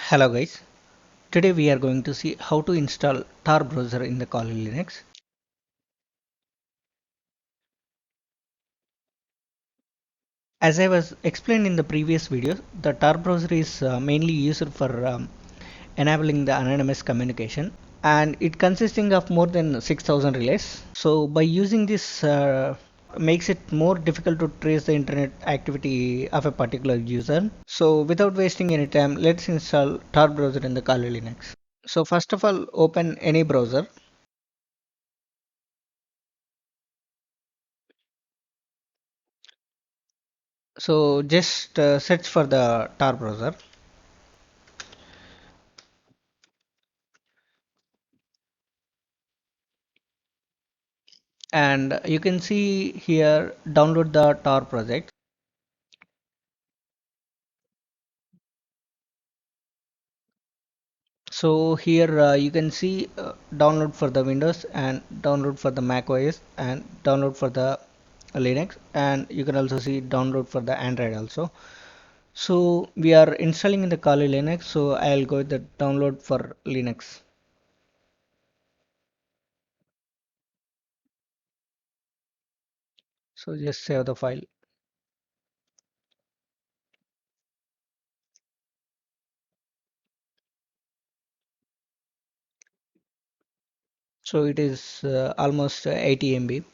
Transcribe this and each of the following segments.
Hello guys, today we are going to see how to install Tar browser in the Kali Linux. As I was explained in the previous video, the Tar browser is mainly used for enabling the anonymous communication, and it consisting of more than 6,000 relays. So by using this makes it more difficult to trace the internet activity of a particular user. So without wasting any time, let's install Tar browser in the Kali Linux. So first of all, open any browser. So just search for the Tar browser, and you can see here download the Tar project. So here you can see download for the Windows and download for the Mac OS and download for the Linux, and you can also see download for the Android also. So we are installing in the Kali Linux, so I'll go with the download for Linux. So just save the file. So it is almost 80 MB.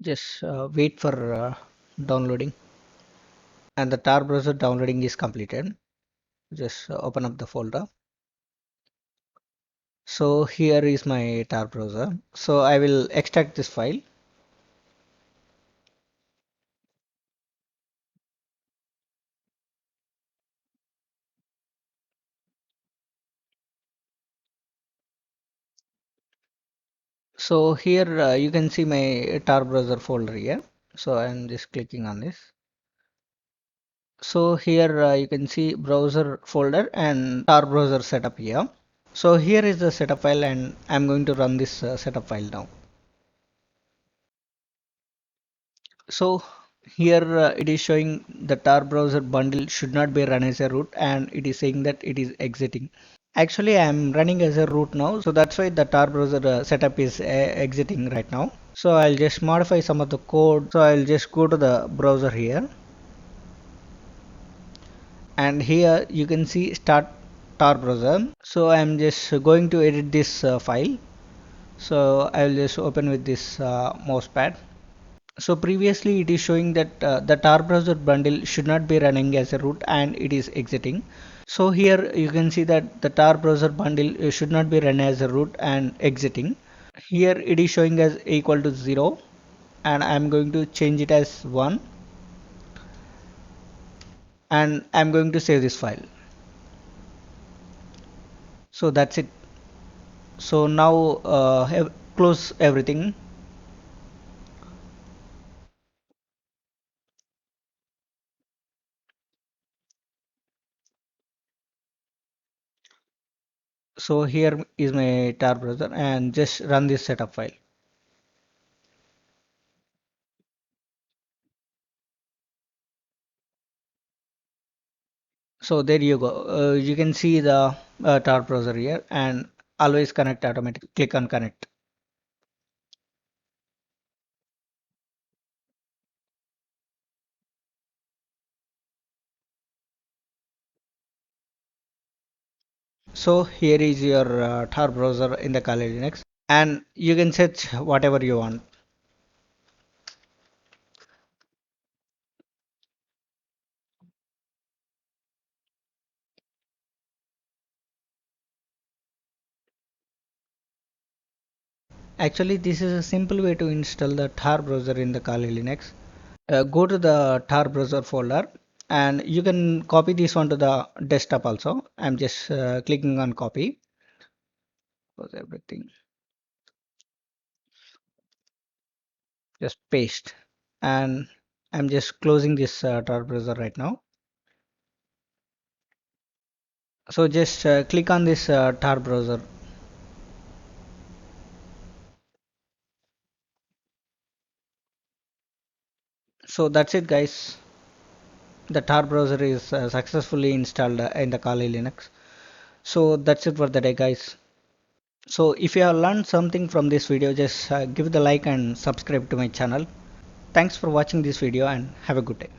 Just wait for downloading, and the tar browser downloading is completed. Just open up the folder. So here is my tar browser, so I will extract this file. So here you can see my tar browser folder here, so I'm just clicking on this. So here you can see browser folder and tar browser setup here. So here is the setup file, and I'm going to run this setup file now. So here it is showing the tar browser bundle should not be run as a root, and it is saying that it is exiting. Actually, I'm running as a root now, so that's why the tar browser setup is exiting right now. So I'll just modify some of the code. So I'll just go to the browser here, and here you can see start tar browser. So I'm just going to edit this file. So I'll just open with this mouse pad. So previously it is showing that the tar browser bundle should not be running as a root, and it is exiting. So here you can see that the tar browser bundle should not be run as a root and exiting. Here it is showing as equal to 0, and I'm going to change it as 1, and I'm going to save this file. So that's it. So now close everything. So here is my tar browser, and just run this setup file. So there you go. You can see the tar browser here, and always connect automatically. Click on connect. So here is your tar browser in the Kali Linux, and you can search whatever you want. Actually, this is a simple way to install the tar browser in the Kali Linux. Go to the tar browser folder, and you can copy this onto the desktop also. I'm just clicking on copy. Close everything. just paste, and I'm just closing this Tor browser right now. So just click on this Tor browser. So that's it, guys. The Tor browser is successfully installed in the Kali Linux. So that's it for the day, guys. So if you have learned something from this video, just give the like and subscribe to my channel. Thanks for watching this video and have a good day.